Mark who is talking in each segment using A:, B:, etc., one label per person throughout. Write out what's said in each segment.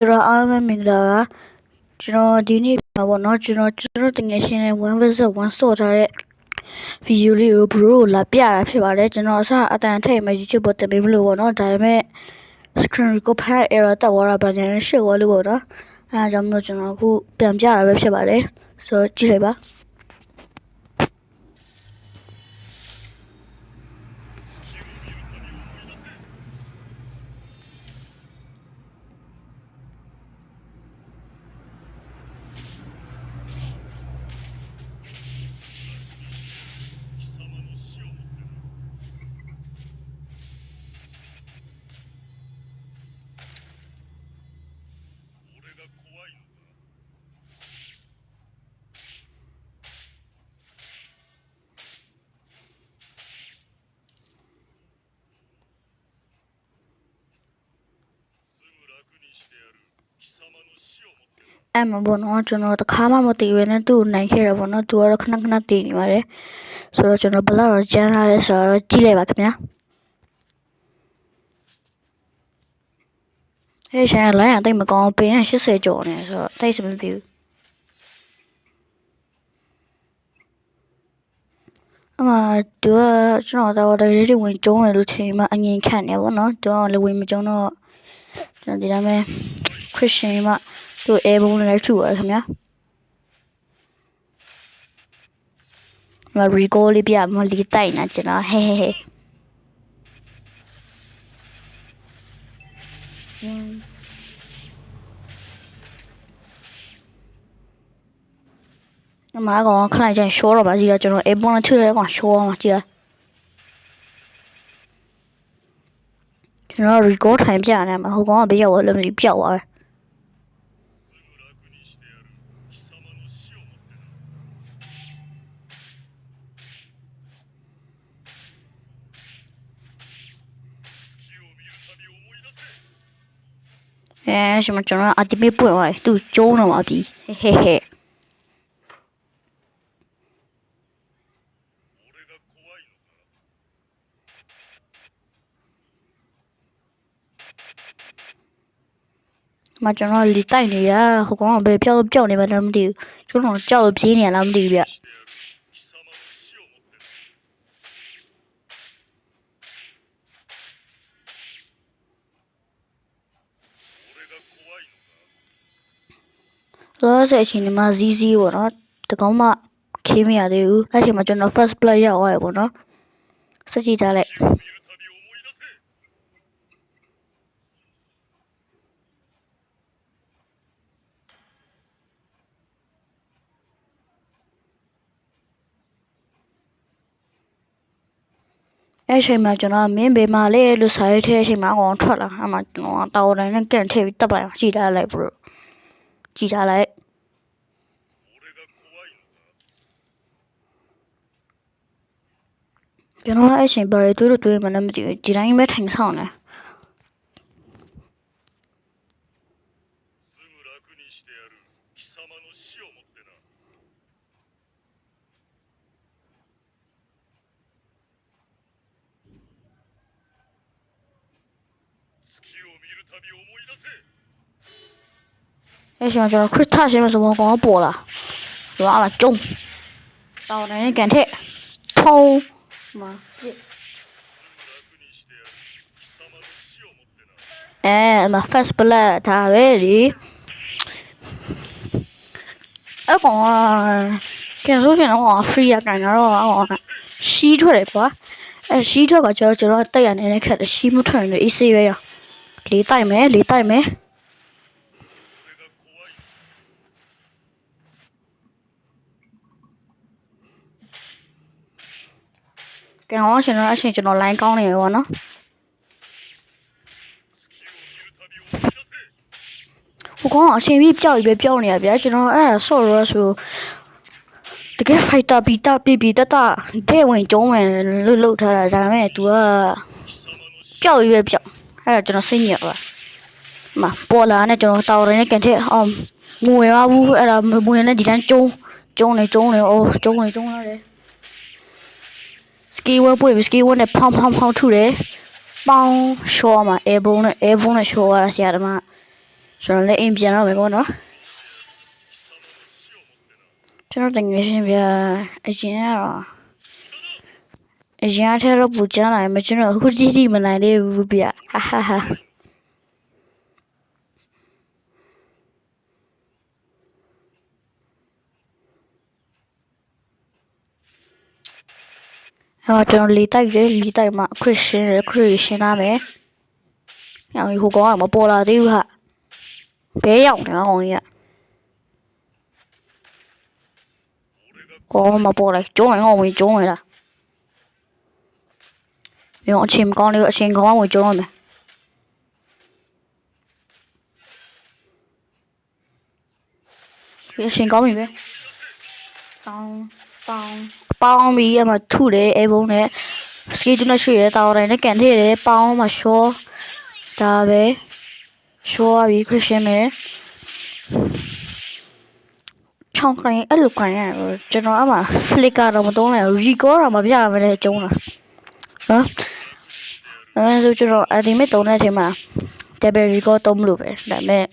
A: အားလုံးပဲမင်္ဂလာပါကျွန်တော်ဒီနေ့ပါပေါ့နော်ကျွန်တော်တကယ်ရှင်းတဲ့ 1vs1 စော့ထားတဲ့ဗီဒီယိုလေးကိုဘရိုကိုလာပြတာဖြစ်ပါတယ်ကျွန်တော်အစအတန်ထည့်မှ YouTube ပေါ်တင်ပေးမလို့ပေါ့နော်ဒါပေမဲ့ screen record file error တက်သွားတာဗာညာနဲ့ရှေ့သွားလို့ပေါ့နော်အဲဒါကြောင့်မလို့ကျွန်တော်အခုပြန်ပြတာပဲဖြစ်ပါတယ်ဆိုတော့ကြည့်လိုက်ပါအဲ့မှာပေါ့နော်ကျွန်တော်တခါမှမတည်ဘဲနဲ့သူ့ကိုနိုင်ခဲ့ရပေါ့နော်သူကတော့ခဏခဏတည်နေပါတယ်ဆိုတော့ကျွန်တော်ဘယ်တော့ကျန်းလာလဲဆိုတော့ကြည့်လိုက်ပါခင်ဗျာဟဲ့ရှင်လိုင်းရတိတ်မကောင်းပင်ရ80ကျော်နေဆိုတော့တိတ်စမပြေဘူးအမသူကကျွန်တော်တော့လေးတွေဝင်ကျုံးတယ်လို့ချိန်မှအငြိမ်ခတ်နေပေါ့နော်သူကလည်းဝင်မကျုံးတော့ကျွန်တော်ဒီတိုင်းပဲခရစ်ယာန်မှသူအဲဘုံလည်းထူပါတယ်ခင်ဗျာမရီကိုလေးပြမလီတိုက်နေကျွန်တော်ဟဲဟဲအမကောင်ခဏကျရင်ရှောတော့ပါကြည့်လားကျွန်တော်အဲဘုံလည်းထူတယ်ကောင်ရှောအောင်ကြည့်လားကျွန်တော် record ထိုင်ပြနေမှာဟိုကောင်ကဘေးရောက်လို့မသိပြောက်သွားတယ်什么ကျွန်တော်အတိမေးပွင့်သွားတယ်သူကျုံးတော့ပါပြီဟဲဟဲမကျွန်တော်လီတိုက်နေရဟိုကောင်ကဘယ်ပြောက်နေမှလည်းမသိဘူးကျွန်တော်ကြောက်လို့ပြေးနေရလားမသိဘူးဗျလောဆယ်အချိန်ဒီမှာဇီးပေါ့နော်တကောင်မှခေးမရသေးဘူးအဲ့ချိန်မှာကျွန်တော် first blood ရောက်သွားရပေါ့နော်စကြည့်ထားလိုက်အဲ့ချိန်မှာကျွန်တော်မင်းဘေးမှာလေလို့စာရေးထဲအချိန်မှာအကောင်ထွက်လာအဲ့မှာကျွန်တော်တာဝတိုင်းနဲ့ကန်ထည့်ပြီးတပ်လိုက်ကြည့်ထားလိုက်ဘရိုကြည့်ထားလိုက်ကျွန်တော်အဲ့ချိန်ဘာတွေတွေးမှလည်းမသိဘူးဒီတိုင်းပဲထိုင်ဆောင်နေအဲ့ချိန်ကျွန်တော်ခရစ်ထရှင်းမဆိုဘောကောင်ပေါ်လာဒီကမှာကျုံတာဝတိုင်းနဲ့ကန်ထည့်ထုံးမှာမ first blood ဒါပဲလေအကောင်ကဲဆိုရှင်တော့ free ရကန်တော့အောင်ရှီးထွက်တယ်ကွာအဲရှီးထွက်ကကျွန်တော်တက်ရနေတဲ့ခက်ရှီးမထွက်ရင်လည်းအေးဆေးပဲရလေးတိုက်မယ်ကဲဟောရှင်တော့အရှင်ကျွန်တော် line ကောင်းနေပြီပေါ့နော်ဟိုကောင်အရှင်ပြီးပျောက်ပြီးပဲပြောနေရဗျာကျွန်တော်အဲ့ဒါဆော့ရောဆိုတကယ် fighter ပြီးတတဲ့ဝင်ကျုံးမယ်လို့လုပ်ထားတာဒါပေမဲ့ तू ကပျောက်ပြီးပဲပျောက်အဲ့ဒါကျွန်တော်စိတ်ညစ်ပါမပေါ်လာနဲ့ကျွန်တော်တာဝရနဲ့ကန်ထက်အောင်ငွေရဘူးအဲ့ဒါငွေနဲ့ဒီတိုင်းကျုံးနေအိုးကျုံးလာတယ်စကီဝဲပွေစကီဝဲနဲ့ဖောင်းထုတယ်ပေါင်းရှော့မှာအဲဘုံနဲ့ရှော့ရတာဆရာသမား ကျွန်တော်လည်းအိမ်ပြန်တော့မယ်ပေါ့နော်ကျွန်တော်တကယ်ရှင်ဗျာအရင်ကတော့အရင်အထက်တော့ပူကျန်းလာမယ်ကျွန်တော်အခုကြည့်ကြည့်မနိုင်သေးဘူးဗျဟာဟာဟာကျွန်တော်လီတိုက်တယ်လီတိုက်မှာခရစ်ရှင်နာမယ်။အောင်ဟိုကောင်ကမပေါ်လာသေးဘူးဟာ။ဘဲရောက်နေကောင်ကြီးက။ကောင်မပေါ်လာကျုံးရင်ကောင်ဝင်ကျုံးရလား။ရောအချိန်ကောင်းလေးအချိန်ကောင်းဝင်ကျုံးရမယ်။ဒီအချိန်ကောင်းပြီပဲ။ပေါင်းပြီးအမှထုတယ်အဲဘုံနဲ့စကီတူနဲ့ရွှေ့ရဲတာတိုင်းနဲ့ကန်ထည့်တယ်ပေါင်းမှရှော့ဒါပဲရှော့ပြီးခရစ်ရှင်မယ်ချောင်းခိုင်းအဲ့လိုခိုင်းရကျွန်တော်အမှ flicker တော့မသုံးလိုက် record တော့မပြရမလဲကျုံးတာနော်အဲဆိုကျွန်တော်အဒီမဲ့သုံးတဲ့အချိန်မှာ double record သုံးမလို့ပဲဒါပေမဲ့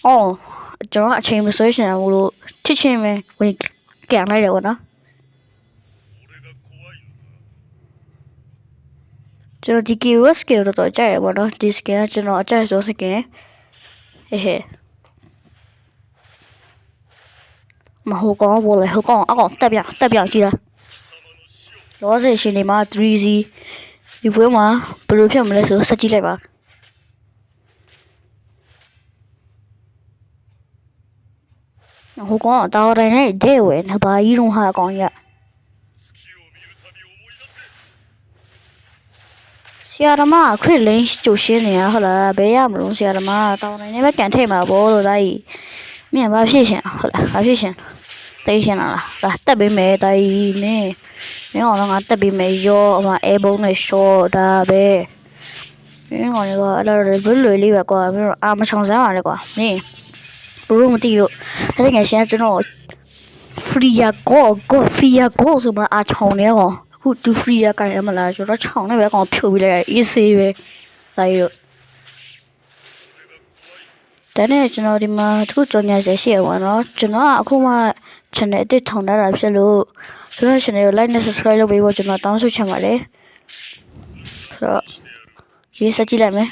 A: အော်ကျွန်တော်အချိန်မဆွဲရှင်ဘူးလို့ချစ်ချင်းပဲဝင်ကန်လိုက်တယ်ဗောနော်ကျွန်တော်ဒီ keyword skill တော့ကြိုက်ရပါတော့ဒီ skill ကျွန်တော်အကြိုက်ဆုံး skill ဟဲ့မဟုတ်ကောဘောလေဟုတ်ကောအကောင်တက်ပြကြည့်လားလောဆယ်ရှင်နေမှာ 3C ဒီပွဲမှာဘယ်လိုဖြစ်မလဲဆိုစက်ကြည့်လိုက်ပါဟိုကောင်တာဝတိုင်းနဲ့ဒဲဝဲနဘာကြီးတော့ဟာကောင်ကြီးဆရာသမားခရစ်လင်းကျိုရှင်းနေရဟုတ်လားဘယ်ရမလို့ဆရာသမားတာဝတိုင်းနဲ့ပဲကန်ထိတ်မှာဘောလို့ဒါကြီးမြန်ဘာဖြစ်ရှင်ဟုတ်လားဘာဖြစ်ရှင်တိတ်ရှင်လားဒါတက်ပေးမယ်ဒါကြီးမင်းအောင်တော့ငါတက်ပေးမယ်ရောအမအဲဘုံနဲ့ရှော့ဒါပဲမင်းကောင်ကအဲ့လိုဘယ်လိုလေးပဲကွာမင်းတို့အာမဆောင်စမ်းပါလေကွာမင်းဘူးမတီးလို့အဲ့ဒီငယ်ရှင်ကျွန်တော် free go ဆိုမှအာချောင်းနေကောင်အခု do free ကကြိုင်ရမလားကျွန်တော်ချောင်းနေပဲကောင်ဖြုတ်ပြီးလိုက် easy ပဲဒါကြီးတို့ဒါနဲ့ကျွန်တော်ဒီမှာသူ့ကြော်ညာဆက်ရှိရပါတော့ကျွန်တော်အခုမှ channel အသစ်ထောင်ထားတာဖြစ်လို့ကျွန်တော် channel ကို like နဲ့ subscribe လုပ်ပေးဖို့ကျွန်တော်တောင်းဆိုချင်ပါတယ်ဆိုတော့ရေးစကြည့်လိုက်မယ်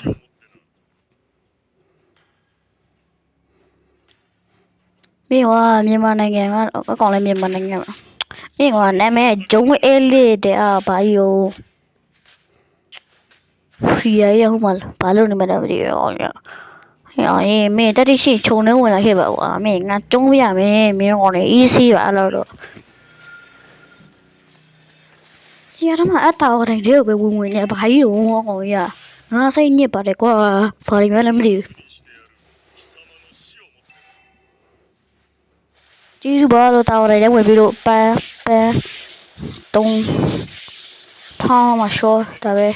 A: မင်းကမြန်မာနိုင်ငံကအကောင်လည်းမြန်မာနိုင်ငံမှာမင်းကနာမည်ဂျုံအေးလေးတဲ့ဘာကြီးရောဖီရဟိုမှာဘာလို့နေမလဲမသိရောအေးမင်းတတိရှိခြုံနှဝင်လာခဲ့ပါကွာမင်းငါကျုံးရမယ်မင်းကောင်လည်း easy ပါအဲ့လိုတော့ဆရာသမားအတားတိုင်းလေးကိုပဲဝင်နေဘာကြီးရောကောင်ကြီးကငါစိတ်ညစ်ပါတယ်ကွာဘာတွေမှလည်းမသိဘူးကျေးဇူးပါလို့တားတိုင်းလည်းဝင်ပြီးတော့ပန်းတုံးဖောင်းမရှော့ဒါပဲ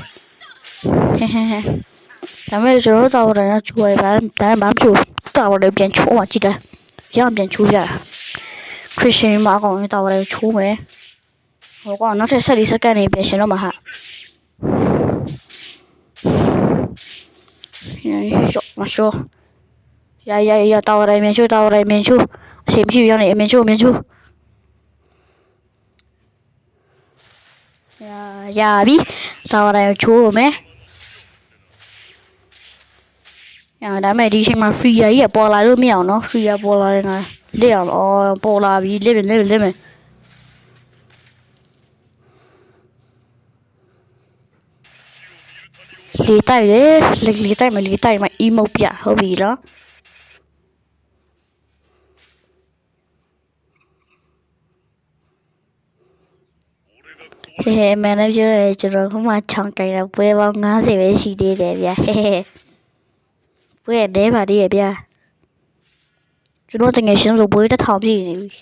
A: ဒါမဲ့ကျွန်တော်တားတိုင်းကချူရပါဒါမှမဖြစ်တားတိုင်းပြန်ချိုးမှကြည့်တယ်ရအောင်ပြန်ချိုးပြခရစ်ယာန်မှာကောင်တားတိုင်းချိုးမယ်ဟိုကောင်နောက်ထပ်7စက္ကန့်နေပြန်ရှင်တော့မှာဟာမရှော့ရတားတိုင်းမြန်ချိုးအချိန်မရှိရောက်နေအမြန်ချိုးရပြီတားတိုင်းချိုးမယ်ဒါမဲ့ဒီအချိန်မှာ free ကြီးပေါ်လာလို့မရအောင်နော် free ပေါ်လာရင်လက်အောင်ပေါ်လာပြီလက်မယ်လေတိုက်တယ်လေတိုက်မှာ emote ပြဟုတ်ပြီလားဟဲ့မန်နေဂျာကျွန်တော်ခုမှချောင်းကြိုင်တော့ပွဲပေါင်း90ပဲရှိသေးတယ်ဗျာဟဲ့ပွဲနေပါသေးရဲ့ဗျာကျွန်တော်တကယ်ရှင်းလို့ပွဲ1000ပြည့်နေပြီ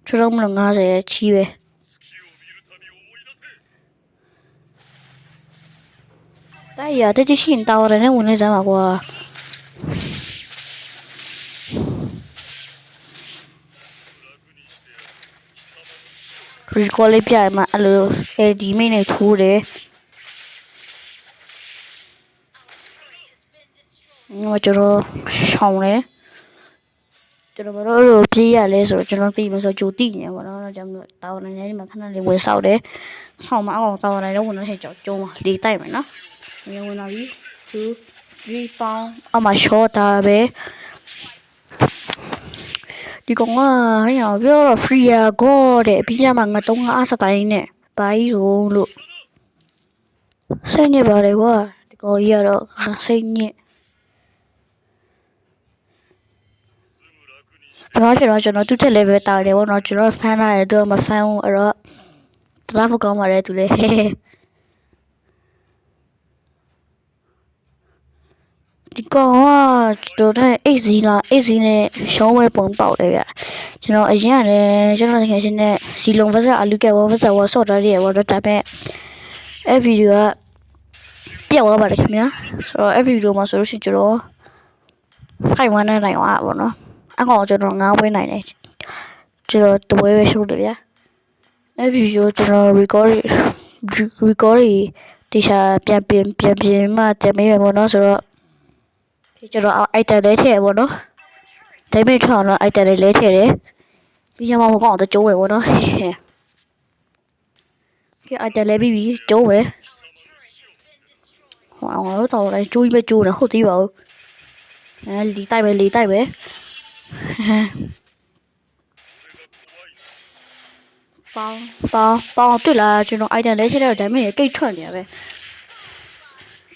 A: ကျွန်တော်မလို့90ချီးပဲတိုက်ရတဲ့ရှိရင်တာဝရနဲ့ဝင်နေစမ်းပါကွာrecall လေးပြရမှာအဲ့လိုဒီမိနဲ့ထိုးတယ် ကျွန်တော်ရှောင်းတယ်ကျွန်တော်တို့ပြေးရလဲဆိုတော့ကျွန်တော်သိမှဆိုကြိုတိနေပါတော့ကျွန်တော်တာဝန်နေနေမှာခဏလေးဝင်ဆောက်တယ်ဆောင်းမအောင်တာဝန်နေတော့ဝင်တော့ချက်ကျုံးလေတိုက်မယ်နော်ငဝင်လာပြီ2 3ပေါင်းအမရှော့တာပဲဒီကောင်ကဟဲ့ရပြောတော့ free ရကောတဲ့ပြီးရမှာငါတော့ငါအစတိုင်းနဲ့ဘာကြီးလို့စိတ်ညစ်ပါတယ်ကွာဒီကောင်ကြီးကတော့စိတ်ညစ်ကျွန်တော်သူ့ထက်လည်းပဲတာတယ်ဗောနော်ကျွန်တော်ဖမ်းလာတယ်သူကမဖမ်းဘူးအဲ့တော့တလားမကောင်းပါလေသူလည်းဟဲဟဲဒီကောင်ကကျွန်တော်အိတ်စီနဲ့ရှုံးဝဲပုံပေါက်တယ်ဗျကျွန်တော်အရင်ကလည်းကျွန်တော်တကယ်ချင်းနဲ့စီလုံးဗဇက်အလူကဲဝဗဇက်ဝဆော့တာရဲ့ဗောတော့ဒါပေမဲ့အဲ့ဗီဒီယိုကပြောက်သွားပါတယ်ခင်ဗျာဆိုတော့အဲ့ဗီဒီယိုမှာဆိုလို့ရှိရင်ကျွန်တော်5 1နိုင်သွားပါဗောနော်အကောင်ကျွန်တော်9ဝဲနိုင်တယ်ကျွန်တော်တပွဲပဲရှုပ်တယ်ဗျာအဲ့ဗီဒီယိုကျွန်တော် record တေချာပြန်ပြင်မှတင်ပေးမယ်ဗောနော်ဆိုတော့ကျွန်တော် item လေးထည့်ဗောနော်ဒါပေမဲ့ထောင်းတော့ item လေးထည့်တယ်ပြီးမှမကောင်းတော့ကျိုးဝဲဗောနော်ကဲ item လေးပြီးပြီကျိုးဝဲဟောငါတို့တော့လည်းကျိုးပဲကျိုးတယ်ဟုတ်သေးပါဘူးလီတိုက်ပဲပေါင်းတွေ့လားကျွန်တော် item လေးထည့်တော့ဒါပေမဲ့ကိတ်ထွက်နေရပဲ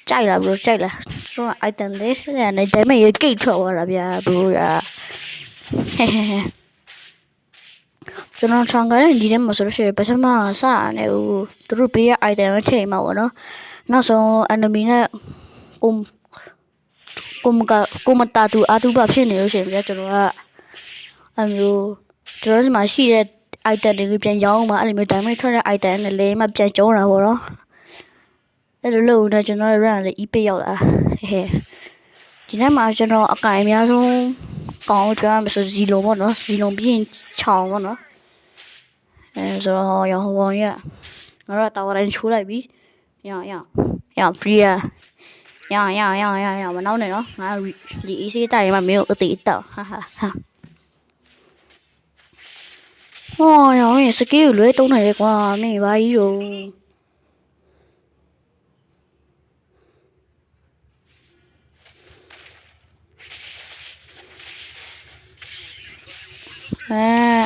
A: ကြိုက်လားဘလို့ကြိုက်လားကျွန်တော် item လေးထည့်ရတယ်ဒါပေမဲ့ကိတ်ထွက်သွားတာဗျာဘလို့ရာကျွန်တော်ဆောင်ကြတဲ့ဒီထဲမှာဆိုလို့ရှိရင်ပထမစရတယ်ဦးသူတို့ပေးရ item ပဲထည့်မှာပေါ့နော်နောက်ဆုံး enemy နဲ့ကိုမတာသူအတူပါဖြစ်နေလို့ရှိရင်ဗျာကျွန်တော်ကအမျိုးကျွန်တော်ဒီမှာရှိတဲ့ item တွေပြန်ရောင်းမှအဲ့လိုမျိုး damage ထွက်တဲ့ item နဲ့လည်းမှပြန်ကျုံးတာပေါ့နော်အဲ့လိုလို့တော့ကျွန်တော် run လေး EP ရောက်လာဟဲ့ဒီနေ့မှာကျွန်တော်အကင်အများဆုံးကောင်းကြမ်းဆိုဇီလုံးပေါ့နော်ဇီလုံးပြီးရင်ချောင်းပေါ့နော်ဆိုတော့ရောဟောရငါတို့တာဝရန်ချိုးလိုက်ပြီရ free ရမနောက်နဲ့နော်ငါဒီ easy တိုင်မှာမင်းကိုအသေးတောက်ဟာဟောရောစကီးကိုလွဲတုံးနေတယ်ကွာမင်းဘာကြီးတော့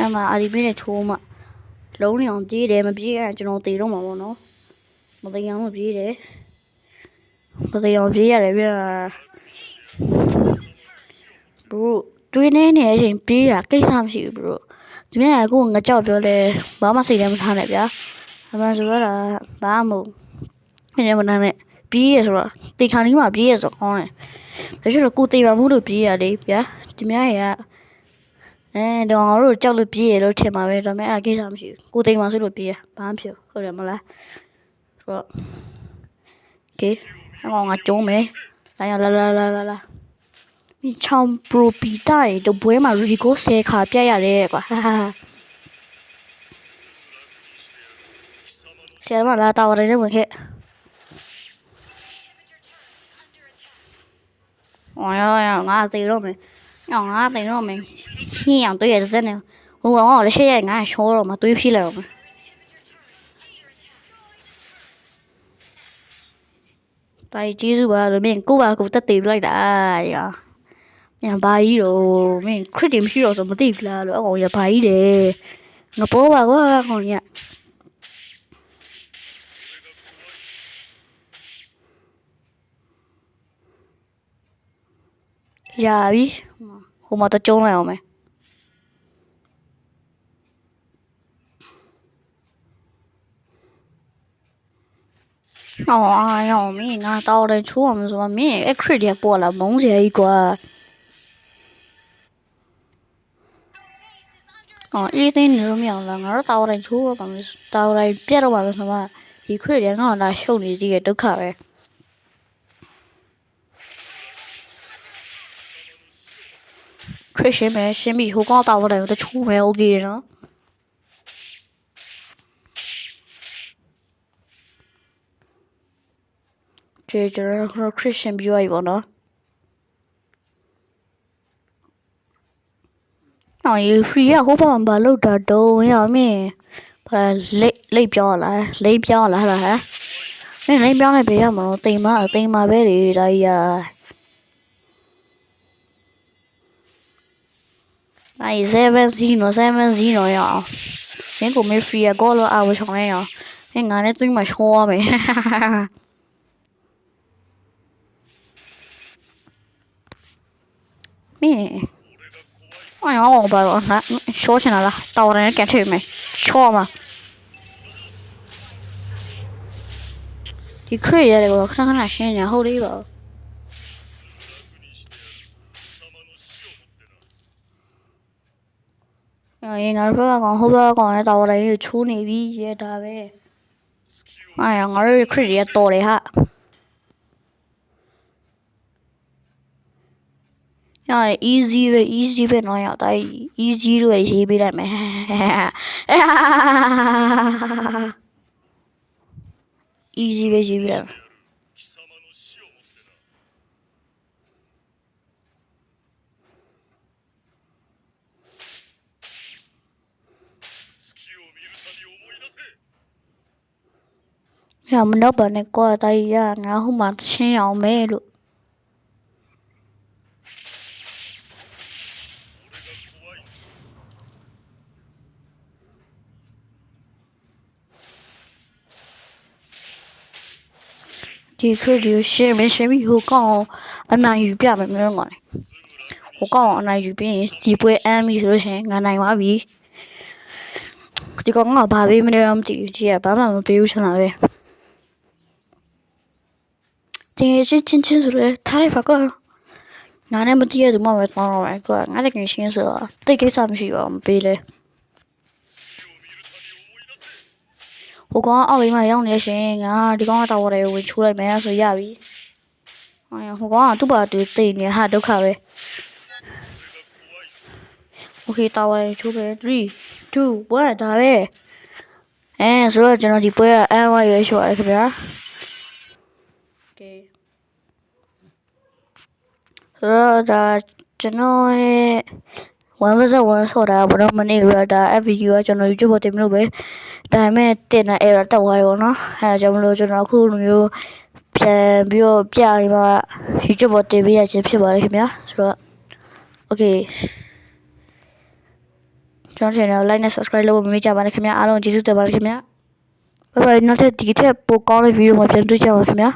A: အမအာဒီမီနဲ့ချိုးမှလုံးနေအောင်ပြေးတယ်မပြေးရင်ကျွန်တော်တေတော့မှာပေါ့နော်မတေအောင်မပြေးတယ်ရတယ်ဗျာဘရိုတွေးနေတဲ့အချိန်ပြေးတာကိစ္စမရှိဘူးဘရိုဒီမြကကိုငကြောက်ပြောလဲဘာမှစိတ်ထဲမထားနဲ့ဗျာအမှန်ဆိုတော့ဘာမှမဟုတ်နေမနာနဲ့ပြေးရဆိုတော့တေခါလေးမှပြေးရဆိုကောင်းတယ်ဒါကျတော့ကိုတေပါမှုလို့ပြေးရလေဗျာဒီမြကတော့ငါတို့ကြောက်လို့ပြေးရလို့ထင်ပါပဲဒါပေမဲ့အကိစ္စမရှိဘူးကိုတိမ်မှဆိုလို့ပြေးရဘာမှဖြစ်ဟုတ်တယ်မလားဆိုတော့ကဲအကောင်ငါကျုံးမယ်လာမင်းချောင်းပရိုပီတာရဲ့တပွဲမှာရီကို10ခါပြတ်ရတယ်ကွာဆရာမလာတာဝရနေဝင်ခဲ့ငါတေတော့မယ်ရှင်းအောင်တွေ့ရတဲ့နဲ့ဟိုကောင်ကလည်းရှေ့ရငါရှောတော့မှတွေးဖြစ်လိုက်အောင်တိုင်ကျေးဇူးပါလို့မင်းကိုပါကိုတက်တေးလိုက်တာရာမင်းဘာကြီးတော့မင်းခရစ်တင်မရှိတော့ဆိုမသိဘူးလားလို့အကောင်ရဘာကြီးတယ်ငါပေါ်ပါကွာအကောင်ရရပြီဟိုမှာတော့ကျုံးလိုက်အောင်မယ်အော်မင်းငါတော့တယ်ချိုးအောင်ဆိုတော့မင်းအခရစ်တွေပေါ်လာမုန်းစရာကြီးကွာအေးသိနေလို့မရဘူးလားငါတို့တော့တယ်ချိုးတော့ပါမယ်တော့တယ်ပြတ်တော့ပါမယ်ဆိုမှဒီခရစ်တွေငါ့လာရှုပ်နေသေးတဲ့ဒုက္ခပဲခရစ်ရှင်ပဲရှင်းပြီဟိုကောင်တော့တယ်တချိုးပဲโอเคနော်ကျွန်တော်ခရစ်ရှင်ပြောရပါတော့ နော်ရေ free ကဟိုဘက်မှာဘာလုပ်တာတုံးရမင်းဘာလိတ်ပြောလားလိတ်ပြောလားဟာမင်းလိတ်ပြောနေပေးရမလို့တိမ်မပဲလေဒါကြီးအဲ့7-0ရအောင်မင်းကိုမ free ကကောလို့အားဝချောင်းနေရအောင်မင်းငါနဲ့တွင်းမှာချောရမယ်မင်း哎呀，我把那说起来了，到人干脆没错嘛。ဒီခရရတဲ့ကိုခဏခဏရှင်းနေဟုတ်လေးပါအေးငါတို့ဘက်ကကောင်ဟိုဘက်ကကောင်လည်းတော်တယ်ချိုးနေပြီရဲဒါပဲအဲ့ငါတို့ခရရတော်တယ်ဟာeasy ပဲနော်ရတိုင်း easy လို့ရေးပေးလိုက်မယ်easy ပဲရေးပေးလိုက်ရမတော့ပါနဲ့ကွာတိုင်းရငါဟိုမှာချင်းအောင်မဲလို့ဒီခရဒီရှင်းပြီးဟိုကောင်အနိုင်ယူပြမယ်မလို့ငါလေဟိုကောင်အနိုင်ယူပြီးရင်ဒီပွဲအမ်းပြီဆိုလို့ရှိရင်ငါနိုင်သွားပြီဒီကောင်ကဘာပေးမလဲမသိဘူးကြည့်ရဘာမှမပေးဘူးချင်တာပဲတင်းချင်းဆိုလဲထားလိုက်ပါကောငါနဲ့မတည့်ရသူမှပဲတောင်းတော့မယ်ကွာငါတကယ်ရှင်းဆိုတာတိတ်ကိစ္စမရှိပါဘူးမပေးလဲဟိုကောင်အောက်လေးမှာရောက်နေရှင်ငါဒီကောင်ကတော်တယ်ဝင်ချိုးလိုက်မယ်ဆိုရပြီဟိုကောင်ကသူ့ဘာတူတိတ်နေဟာဒုက္ခပဲโอเคတော်တယ်ချိုးပဲ3 2 1ဒါပဲဆိုတော့ကျွန်တော်ဒီပွဲကအမ်းဝရွေးရှိရတယ်ခင်ဗျာโอเคဆိုတော့ဒါကျွန်တော်ရဲ့1 vs 1ဆိုတာဘယ်တော့မနေရတာအဗီဒီယိုကကျွန်တော် YouTube ပေါ်တင်မလို့ပဲဒါပေမဲ့တင်တဲ့ error တက်သွားရောနော်အဲဒါကြောင့်မလို့ကျွန်တော်အခုလိုမျိုးပြန်ပြီးတော့ပြရင်မှ YouTube ပေါ်တင်ပေးရခြင်းဖြစ်ပါတယ်ခင်ဗျာဆိုတော့ okay ကျွန်တော် channel like နဲ့ subscribe လုပ်ဖို့မမေ့ကြပါနဲ့ခင်ဗျာအားလုံးကျေးဇူးတင်ပါတယ်ခင်ဗျာbye bye နောက်ထပ်ဒီထက်ပိုကောင်းတဲ့ video မှာပြန်တွေ့ကြပါခင်ဗျာ